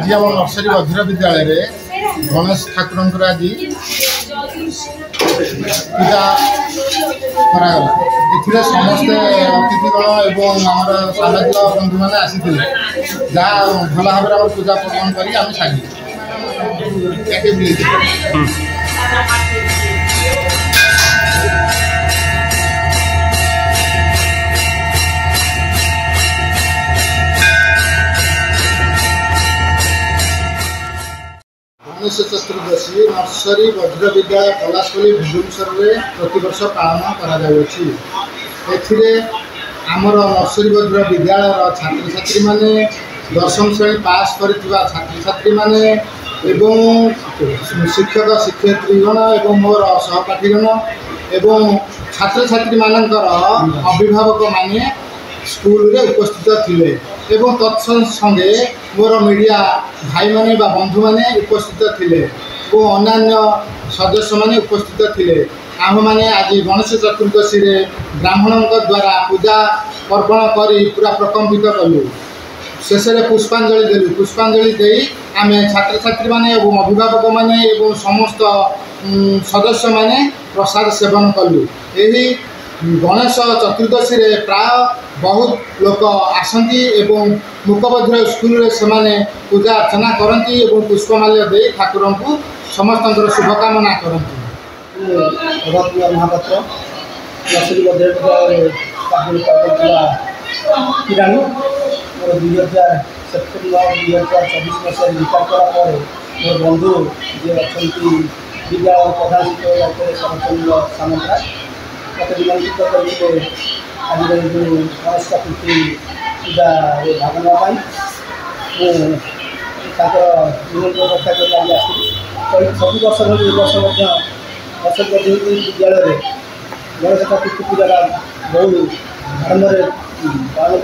आज आम नर्सरी बधिर विद्यालय गणेश ठाकुर आज पूजा करागला ए समस्ते अतिथिगण और आमर सामाजिक बंधु मैंने आसी जहाँ भल भाव में पूजा पर्वन कर सारी गणेश चतुर्दशी नर्सरी वज्र विद्यालय पलाशपल्ली भुवनेश्वर में प्रतिवर्ष पालन करमर नर्सरी वज्र विद्यालय छात्र छात्री माने दशम श्रेणी पास कर छात्र छात्री माने एवं शिक्षक शिक्षयित्रीगण एवं मोर सहपाठीगण एवं छात्र छात्री मानकर अभिभावक माने स्कूल रे उपस्थित थिले एवं तत्संगे मोर मीडिया भाई माने बा बंधु माने उपस्थित थिले और अन्य सदस्य माने उपस्थित थिले। आम मैंने आज गणेश चतुर्दशी रे ब्राह्मण द्वारा पूजा पर्वण करी पूरा प्रकम्पित कलु शेष पुष्पांजलि देलु पुष्पांजलि दे आम छात्र छात्री माने एवं अभिभावक माने एवं समस्त सदस्य माने प्रसाद सेवन कलु। यही गणेश चतुर्दशी रे प्राय बहुत लोक आसती एवं मुकबधिर स्कूल से माने पूजा अर्चना करती एवं पुष्पमाल्य दे ठाकुर को समस्त शुभकामना करती। अभय कुमार महापात्र नर्सरी बधिर किराणी मोर 2000 सेप्टेम्बर 2024 मसीह रिटायर करापर मोर बंधु जी अच्छा विद्यालय प्रधान शिक्षक शरचंद्र सामंतराय मत निमंत्रित करते आज जो गणेश चतुर्थी पूजा भाग नापी निमंत्रण रक्षा कर आज आसती सब वर्ष भली वर्ष नर्सरी बधिर विद्यालय गणेश चतुर्थी पूजा बहुत आरंभ पालन कर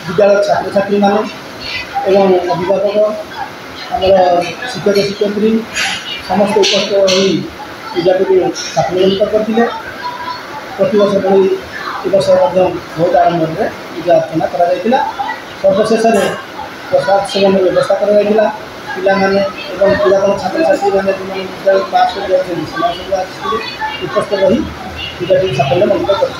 विद्यालय छात्र छात्री माने एवं अभिभावक आमर शिक्षक शिक्षयित्री समस्त उपस्थित रही पूजा को साफल्यमंडित करते प्रतिवर्ष भली वर्ष बहुत आरंभ में पूजा अर्चना कर सर्वशेष प्रसाद सेवन व्यवस्था कर पिला माने एवं पुरातन छात्र छात्री मैंने जो विद्यालय पास कर उपस्थित रही पूजा को साफल्यमंडित कर।